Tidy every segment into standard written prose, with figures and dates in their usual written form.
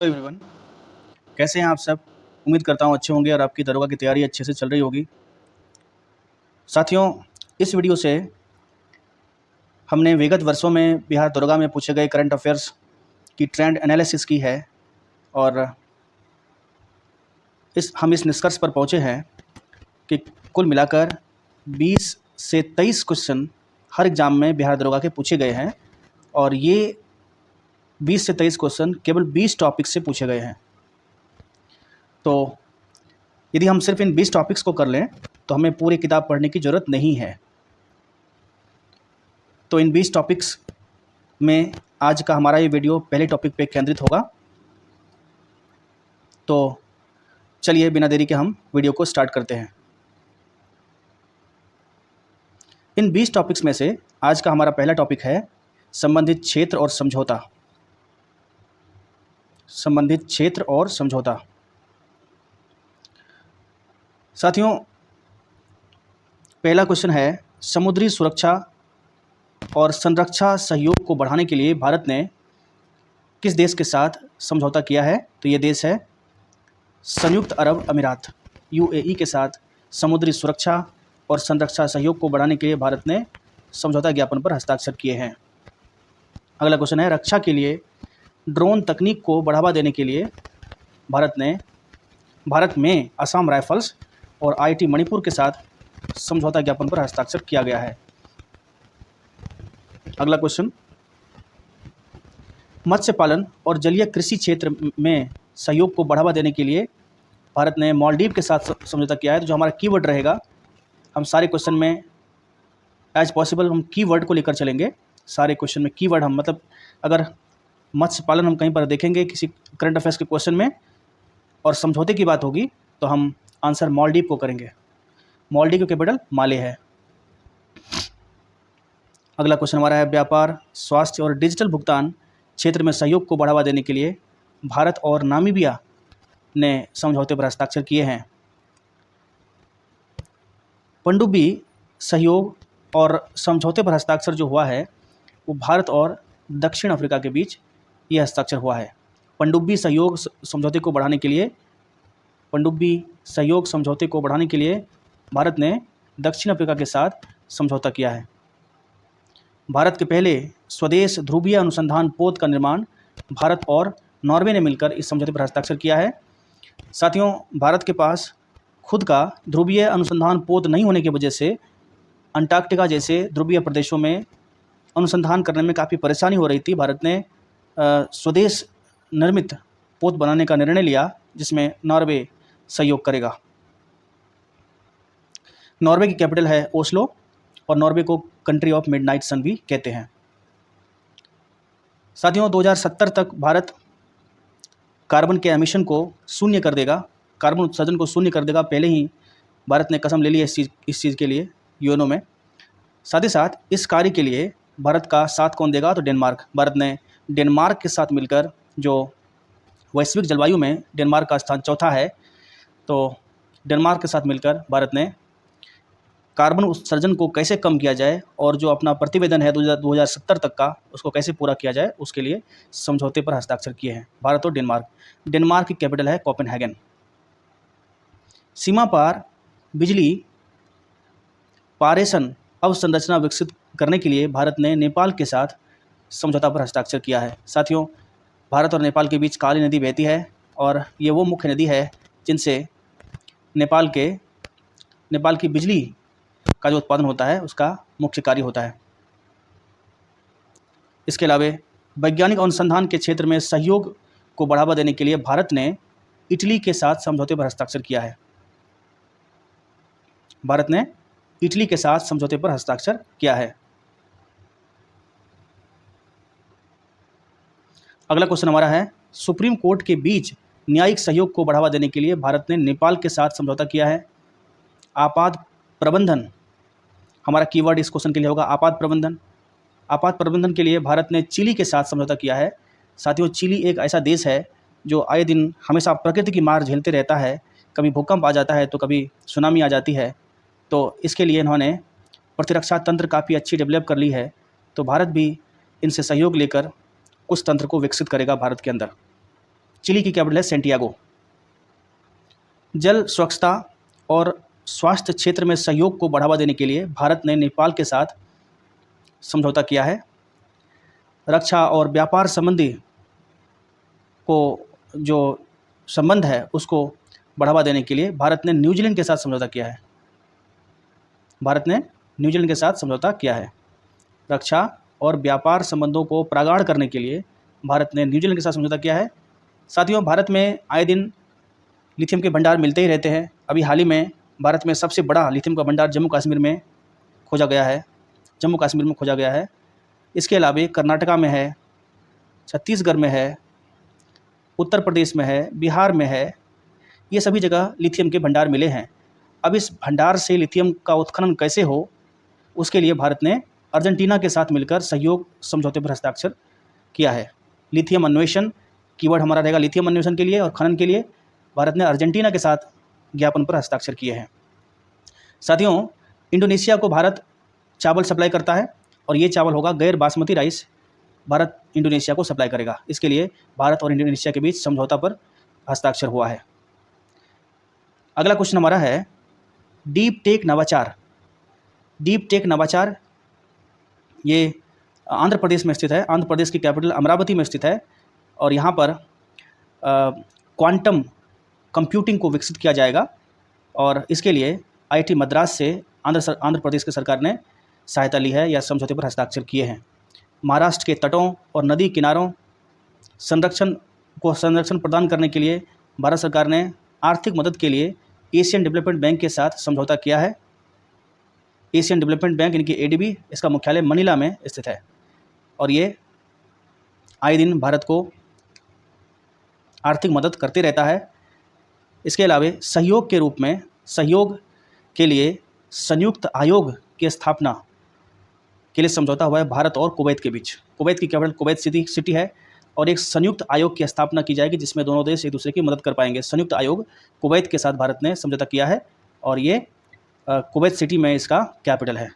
Hello everyone, कैसे हैं आप सब। उम्मीद करता हूँ अच्छे होंगे और आपकी दरोगा की तैयारी अच्छे से चल रही होगी। साथियों, इस वीडियो से हमने विगत वर्षों में बिहार दरोगा में पूछे गए करंट अफेयर्स की ट्रेंड एनालिसिस की है और हम इस निष्कर्ष पर पहुँचे हैं कि कुल मिलाकर 20 से 23 क्वेश्चन हर एग्ज़ाम में बिहार दरोगा के पूछे गए हैं और ये 20 से 23 क्वेश्चन केवल 20 टॉपिक से पूछे गए हैं। तो यदि हम सिर्फ इन 20 टॉपिक्स को कर लें तो हमें पूरी किताब पढ़ने की ज़रूरत नहीं है। तो इन 20 टॉपिक्स में आज का हमारा ये वीडियो पहले टॉपिक पे केंद्रित होगा। तो चलिए बिना देरी के हम वीडियो को स्टार्ट करते हैं। इन 20 टॉपिक्स में से आज का हमारा पहला टॉपिक है संबंधित क्षेत्र और समझौता। संबंधित क्षेत्र और समझौता। साथियों, पहला क्वेश्चन है समुद्री सुरक्षा और संरक्षा सहयोग को बढ़ाने के लिए भारत ने किस देश के साथ समझौता किया है। तो ये देश है संयुक्त अरब अमीरात, यूएई के साथ समुद्री सुरक्षा और संरक्षा सहयोग को बढ़ाने के लिए भारत ने समझौता ज्ञापन पर हस्ताक्षर किए हैं। अगला क्वेश्चन है रक्षा के लिए ड्रोन तकनीक को बढ़ावा देने के लिए भारत में असम राइफल्स और आईआईटी मणिपुर के साथ समझौता ज्ञापन पर हस्ताक्षर किया गया है। अगला क्वेश्चन, मत्स्य पालन और जलीय कृषि क्षेत्र में सहयोग को बढ़ावा देने के लिए भारत ने मालदीव के साथ समझौता किया है। तो जो हमारा कीवर्ड रहेगा, हम सारे क्वेश्चन में एज पॉसिबल हम कीवर्ड को लेकर चलेंगे। सारे क्वेश्चन में कीवर्ड हम मतलब अगर मत्स्य पालन हम कहीं पर देखेंगे किसी करंट अफेयर्स के क्वेश्चन में और समझौते की बात होगी तो हम आंसर मालदीव को करेंगे। मालदीव की कैपिटल माले है। अगला क्वेश्चन हमारा है व्यापार, स्वास्थ्य और डिजिटल भुगतान क्षेत्र में सहयोग को बढ़ावा देने के लिए भारत और नामीबिया ने समझौते पर हस्ताक्षर किए हैं। पनडुब्बी सहयोग और समझौते पर हस्ताक्षर जो हुआ है वो भारत और दक्षिण अफ्रीका के बीच ये हस्ताक्षर हुआ है। पनडुब्बी सहयोग समझौते को बढ़ाने के लिए भारत ने दक्षिण अफ्रीका के साथ समझौता किया है। भारत के पहले स्वदेश ध्रुवीय अनुसंधान पोत का निर्माण भारत और नॉर्वे ने मिलकर इस समझौते पर हस्ताक्षर किया है। साथियों, भारत के पास खुद का ध्रुवीय अनुसंधान पोत नहीं होने की वजह से अंटार्कटिका जैसे ध्रुवीय प्रदेशों में अनुसंधान करने में काफ़ी परेशानी हो रही थी। भारत ने स्वदेश निर्मित पोत बनाने का निर्णय लिया जिसमें नॉर्वे सहयोग करेगा। नॉर्वे की कैपिटल है ओस्लो और नॉर्वे को कंट्री ऑफ मिडनाइट सन भी कहते हैं। साथियों, 2070 तक भारत कार्बन के एमिशन को शून्य कर देगा, कार्बन उत्सर्जन को शून्य कर देगा। पहले ही भारत ने कसम ले ली है इस चीज़ के लिए यूएनओ में। साथ ही साथ इस कार्य के लिए भारत का साथ कौन देगा, तो डेनमार्क। भारत ने डेनमार्क के साथ मिलकर, जो वैश्विक जलवायु में डेनमार्क का स्थान चौथा है, तो डेनमार्क के साथ मिलकर भारत ने कार्बन उत्सर्जन को कैसे कम किया जाए और जो अपना प्रतिवेदन है 2070 तक का उसको कैसे पूरा किया जाए उसके लिए समझौते पर हस्ताक्षर किए हैं भारत और डेनमार्क। डेनमार्क की कैपिटल है कोपेनहेगन। सीमा पार बिजली पारेषण अवसंरचना विकसित करने के लिए भारत ने नेपाल के साथ समझौता पर हस्ताक्षर किया है। साथियों, भारत और नेपाल के बीच काली नदी बहती है और ये वो मुख्य नदी है जिनसे नेपाल की बिजली का जो उत्पादन होता है उसका मुख्य कार्य होता है। इसके अलावा वैज्ञानिक अनुसंधान के क्षेत्र में सहयोग को बढ़ावा देने के लिए भारत ने इटली के साथ समझौते पर हस्ताक्षर किया है। भारत ने इटली के साथ समझौते पर हस्ताक्षर किया है। अगला क्वेश्चन हमारा है सुप्रीम कोर्ट के बीच न्यायिक सहयोग को बढ़ावा देने के लिए भारत ने नेपाल के साथ समझौता किया है। आपात प्रबंधन हमारा कीवर्ड इस क्वेश्चन के लिए होगा, आपात प्रबंधन। आपात प्रबंधन के लिए भारत ने चिली के साथ समझौता किया है। साथियों, चिली एक ऐसा देश है जो आए दिन हमेशा प्रकृति की मार झेलते रहता है। कभी भूकंप आ जाता है तो कभी सुनामी आ जाती है, तो इसके लिए इन्होंने प्रतिरक्षा तंत्र काफ़ी अच्छी डेवलप कर ली है। तो भारत भी इनसे सहयोग लेकर कुछ तंत्र को विकसित करेगा भारत के अंदर। चिली की कैपिटल है सैंटियागो। जल स्वच्छता और स्वास्थ्य क्षेत्र में सहयोग को बढ़ावा देने के लिए भारत ने नेपाल के साथ समझौता किया है। रक्षा और व्यापार संबंधी को जो संबंध है उसको बढ़ावा देने के लिए भारत ने न्यूजीलैंड के साथ समझौता किया है। भारत ने न्यूजीलैंड के साथ समझौता किया है। रक्षा और व्यापार संबंधों को प्रगाढ़ करने के लिए भारत ने न्यूजीलैंड के साथ समझौता किया है। साथियों, भारत में आए दिन लिथियम के भंडार मिलते ही रहते हैं। अभी हाल ही में भारत में सबसे बड़ा लिथियम का भंडार जम्मू कश्मीर में खोजा गया है। इसके अलावा कर्नाटका में है, छत्तीसगढ़ में है, उत्तर प्रदेश में है, बिहार में है। ये सभी जगह लिथियम के भंडार मिले हैं। अब इस भंडार से लिथियम का उत्खनन कैसे हो, उसके लिए भारत ने अर्जेंटीना के साथ मिलकर सहयोग समझौते पर हस्ताक्षर किया है। लिथियम अन्वेषण कीवर्ड हमारा रहेगा। लिथियम अन्वेषण के लिए और खनन के लिए भारत ने अर्जेंटीना के साथ ज्ञापन पर हस्ताक्षर किए हैं। साथियों, इंडोनेशिया को भारत चावल सप्लाई करता है और ये चावल होगा गैर बासमती राइस। भारत इंडोनेशिया को सप्लाई करेगा। इसके लिए भारत और इंडोनेशिया के बीच समझौता पर हस्ताक्षर हुआ है। अगला क्वेश्चन हमारा है डीप टेक नवाचार। डीप टेक नवाचार ये आंध्र प्रदेश में स्थित है। आंध्र प्रदेश की कैपिटल अमरावती में स्थित है और यहाँ पर क्वांटम कंप्यूटिंग को विकसित किया जाएगा और इसके लिए आईआईटी मद्रास से आंध्र प्रदेश की सरकार ने सहायता ली है या समझौते पर हस्ताक्षर किए हैं। महाराष्ट्र के तटों और नदी किनारों संरक्षण प्रदान करने के लिए भारत सरकार ने आर्थिक मदद के लिए एशियन डेवलपमेंट बैंक के साथ समझौता किया है। एशियन डेवलपमेंट बैंक यानी कि एडीबी, इसका मुख्यालय मनीला में स्थित है और ये आए दिन भारत को आर्थिक मदद करते रहता है। इसके अलावा सहयोग के रूप में सहयोग के लिए संयुक्त आयोग की स्थापना के लिए समझौता हुआ है भारत और कुवैत के बीच। कुवैत की कैपिटल कुवैत सिटी है और एक संयुक्त आयोग की स्थापना की जाएगी जिसमें दोनों देश एक दूसरे की मदद कर पाएंगे। संयुक्त आयोग कुवैत के साथ भारत ने समझौता किया है और ये कुवैत सिटी में इसका कैपिटल है।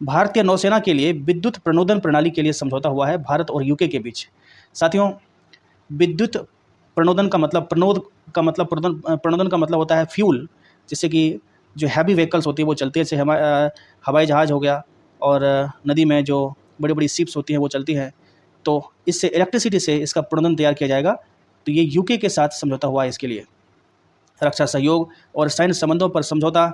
भारतीय नौसेना के लिए विद्युत प्रणोदन प्रणाली के लिए समझौता हुआ है भारत और यूके के बीच। साथियों, विद्युत प्रणोदन का मतलब प्रणोदन का मतलब होता है फ्यूल, जिससे कि जो हैवी व्हीकल्स होती है वो चलती है, जैसे हवाई जहाज़ हो गया और नदी में जो बड़ी बड़ी शिप्स होती हैं वो चलती हैं। तो इससे इलेक्ट्रिसिटी से इसका प्रणोदन तैयार किया जाएगा। तो ये यूके के साथ समझौता हुआ है इसके लिए। रक्षा सहयोग और सैन्य संबंधों पर समझौता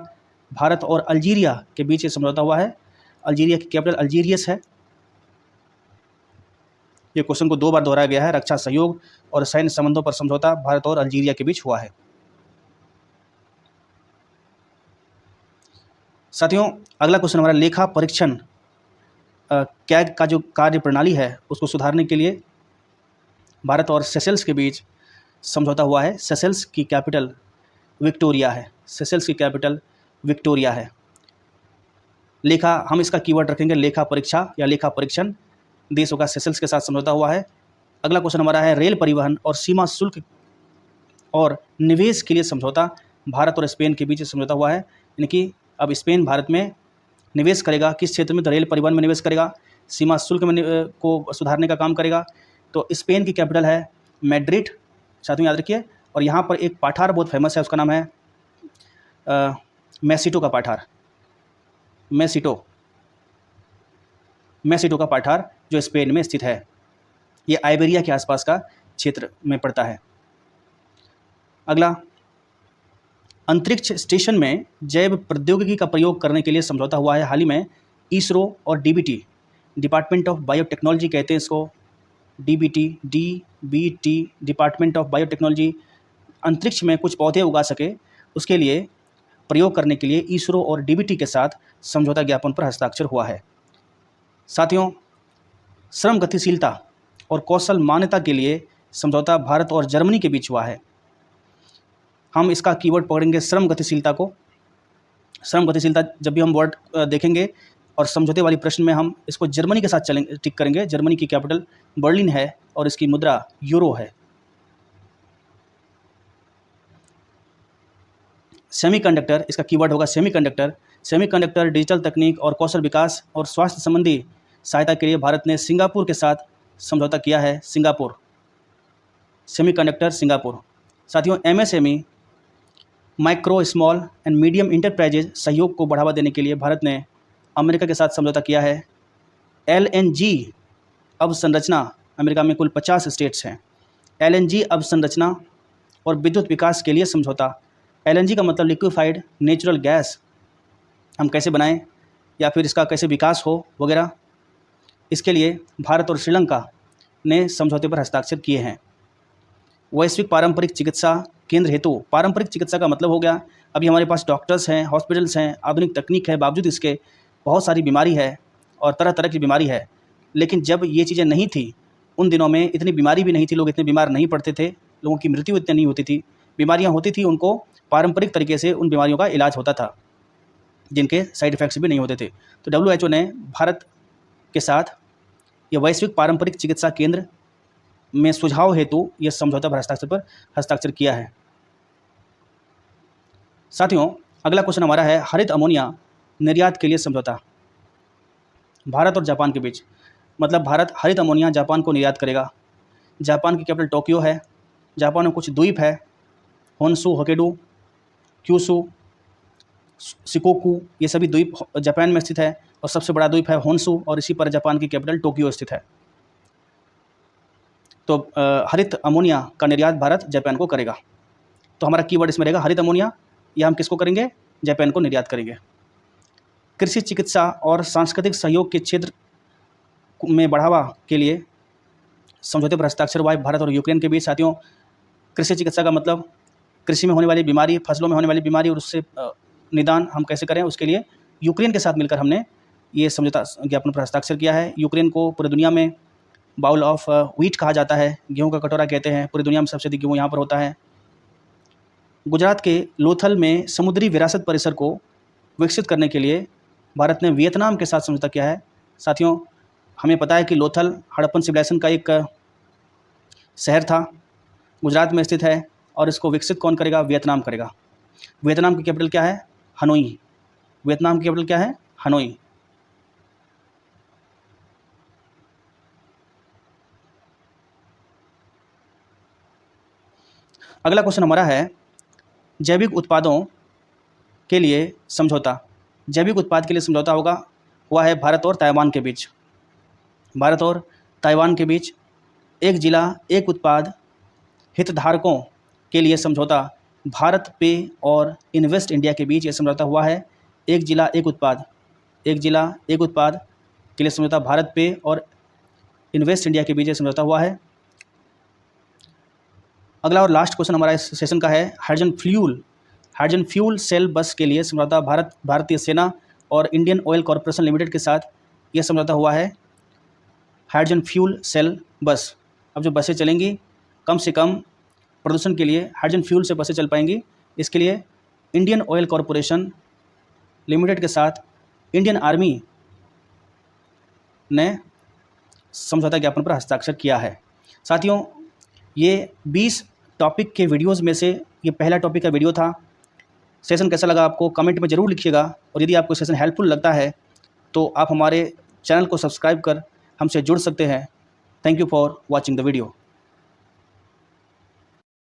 भारत और अल्जीरिया के बीच ये समझौता हुआ है। अल्जीरिया की कैपिटल अल्जीरियस है। ये क्वेश्चन को 2 बार दोहराया गया है। रक्षा सहयोग और सैन्य संबंधों पर समझौता भारत और अल्जीरिया के बीच हुआ है। साथियों, अगला क्वेश्चन हमारा लेखा परीक्षण कैग का जो कार्य प्रणाली है उसको सुधारने के लिए भारत और सेशेल्स के बीच समझौता हुआ है। सेशेल्स की कैपिटल विक्टोरिया है। लेखा, हम इसका कीवर्ड रखेंगे लेखा परीक्षा या लेखा परीक्षण। देशों का सेशेल्स के साथ समझौता हुआ है। अगला क्वेश्चन हमारा है रेल परिवहन और सीमा शुल्क और निवेश के लिए समझौता भारत और स्पेन के बीच समझौता हुआ है। यानी कि अब स्पेन भारत में निवेश करेगा, किस क्षेत्र में? तो रेल परिवहन में निवेश करेगा, सीमा शुल्क में को सुधारने का काम करेगा। तो स्पेन की कैपिटल है मैड्रिड, साथियों याद रखिए। और यहाँ पर एक पठार बहुत फेमस है, उसका नाम है मेसिटो का पठार। मेसिटो का पठार जो स्पेन में स्थित है, ये आइबेरिया के आसपास का क्षेत्र में पड़ता है। अगला, अंतरिक्ष स्टेशन में जैव प्रौद्योगिकी का प्रयोग करने के लिए समझौता हुआ है हाल ही में इसरो और डीबीटी, डिपार्टमेंट ऑफ बायोटेक्नोलॉजी कहते हैं इसको, डीबीटी डिपार्टमेंट ऑफ बायोटेक्नोलॉजी अंतरिक्ष में कुछ पौधे उगा सके उसके लिए प्रयोग करने के लिए इसरो और डीबीटी के साथ समझौता ज्ञापन पर हस्ताक्षर हुआ है। साथियों, श्रम गतिशीलता और कौशल मान्यता के लिए समझौता भारत और जर्मनी के बीच हुआ है। हम इसका कीवर्ड पकड़ेंगे श्रम गतिशीलता को। श्रम गतिशीलता जब भी हम वर्ड देखेंगे और समझौते वाली प्रश्न में हम इसको जर्मनी के साथ टिक करेंगे। जर्मनी की कैपिटल बर्लिन है और इसकी मुद्रा यूरो है। सेमीकंडक्टर, इसका कीवर्ड होगा सेमीकंडक्टर डिजिटल तकनीक और कौशल विकास और स्वास्थ्य संबंधी सहायता के लिए भारत ने सिंगापुर के साथ समझौता किया है। Semiconductor Singapore. साथियों, MSME micro small and medium enterprises सहयोग को बढ़ावा देने के लिए भारत ने अमेरिका के साथ समझौता किया है। LNG अवसंरचना, अमेरिका में कुल 50 स्टेट्स हैं। LNG अवसंरचना और विद्युत विकास के लिए समझौता। LNG का मतलब लिक्विफाइड नेचुरल गैस, हम कैसे बनाएं या फिर इसका कैसे विकास हो वगैरह, इसके लिए भारत और श्रीलंका ने समझौते पर हस्ताक्षर किए हैं। वैश्विक पारंपरिक चिकित्सा केंद्र हेतु, पारंपरिक चिकित्सा का मतलब हो गया अभी हमारे पास डॉक्टर्स हैं, हॉस्पिटल्स हैं, आधुनिक तकनीक है, बावजूद इसके बहुत सारी बीमारी है और तरह तरह की बीमारी है। लेकिन जब ये चीज़ें नहीं थी, उन दिनों में इतनी बीमारी भी नहीं थी, लोग इतने बीमार नहीं पड़ते थे, लोगों की मृत्यु इतनी नहीं होती थी। बीमारियाँ होती थी, उनको पारंपरिक तरीके से उन बीमारियों का इलाज होता था जिनके साइड इफ़ेक्ट्स भी नहीं होते थे। तो WHO ने भारत के साथ ये वैश्विक पारंपरिक चिकित्सा केंद्र में सुझाव हेतु यह समझौता पर हस्ताक्षर किया है। साथियों, अगला क्वेश्चन हमारा है हरित अमोनिया निर्यात के लिए समझौता। भारत और जापान के बीच, मतलब भारत हरित अमोनिया जापान को निर्यात करेगा। जापान की कैपिटल टोक्यो है। जापान में कुछ द्वीप है, होन्शु, होक्काइडो, क्यूशु, शिकोकू, ये सभी द्वीप जापान में स्थित है और सबसे बड़ा द्वीप है होन्शु और इसी पर जापान की कैपिटल टोक्यो स्थित है। तो हरित अमोनिया का निर्यात भारत जापान को करेगा। तो हमारा कीवर्ड इसमें रहेगा हरित अमोनिया, या हम किसको करेंगे? जापान को निर्यात करेंगे। कृषि, चिकित्सा और सांस्कृतिक सहयोग के क्षेत्र में बढ़ावा के लिए समझौते पर हस्ताक्षर हुआ है भारत और यूक्रेन के बीच। साथियों, कृषि चिकित्सा का मतलब कृषि में होने वाली बीमारी, फसलों में होने वाली बीमारी और उससे निदान हम कैसे करें, उसके लिए यूक्रेन के साथ मिलकर हमने ये समझौता ज्ञापन पर हस्ताक्षर किया है। यूक्रेन को पूरी दुनिया में बाउल ऑफ व्हीट कहा जाता है, गेहूं का कटोरा कहते हैं। पूरी दुनिया में सबसे अधिक गेहूं यहाँ पर होता है। गुजरात के लोथल में समुद्री विरासत परिसर को विकसित करने के लिए भारत ने वियतनाम के साथ समझौता किया है। साथियों, हमें पता है कि लोथल हड़प्पन सिविलाइजेशन का एक शहर था, गुजरात में स्थित है और इसको विकसित कौन करेगा? वियतनाम करेगा। वियतनाम की कैपिटल क्या है? हनोई। वियतनाम की कैपिटल क्या है? हनोई। अगला क्वेश्चन हमारा है जैविक उत्पादों के लिए समझौता। जैविक उत्पाद के लिए समझौता हुआ है भारत और ताइवान के बीच। भारत और ताइवान के बीच एक जिला एक उत्पाद हितधारकों के लिए समझौता भारत पे और इन्वेस्ट इंडिया के बीच ये समझौता हुआ है। एक जिला एक उत्पाद, एक जिला एक उत्पाद के लिए समझौता भारत पे और इन्वेस्ट इंडिया के बीच ये समझौता हुआ है। अगला और लास्ट क्वेश्चन हमारा इस सेशन का है हाइड्रोजन फ्यूल सेल बस के लिए समझौता भारतीय सेना और इंडियन ऑयल कॉरपोरेशन लिमिटेड के साथ यह समझौता हुआ है। हाइड्रोजन फ्यूल सेल बस, अब जो बसें चलेंगी कम से कम प्रदूषण के लिए हाइड्रोजन फ्यूल से बसें चल पाएंगी, इसके लिए इंडियन ऑयल कॉरपोरेशन लिमिटेड के साथ इंडियन आर्मी ने समझौता ज्ञापन पर हस्ताक्षर किया है। साथियों, ये 20 टॉपिक के वीडियोज़ में से ये पहला टॉपिक का वीडियो था। सेशन कैसा लगा आपको कमेंट में ज़रूर लिखिएगा और यदि आपको सेशन हेल्पफुल लगता है तो आप हमारे चैनल को सब्सक्राइब कर हमसे जुड़ सकते हैं। Thank you for watching the video.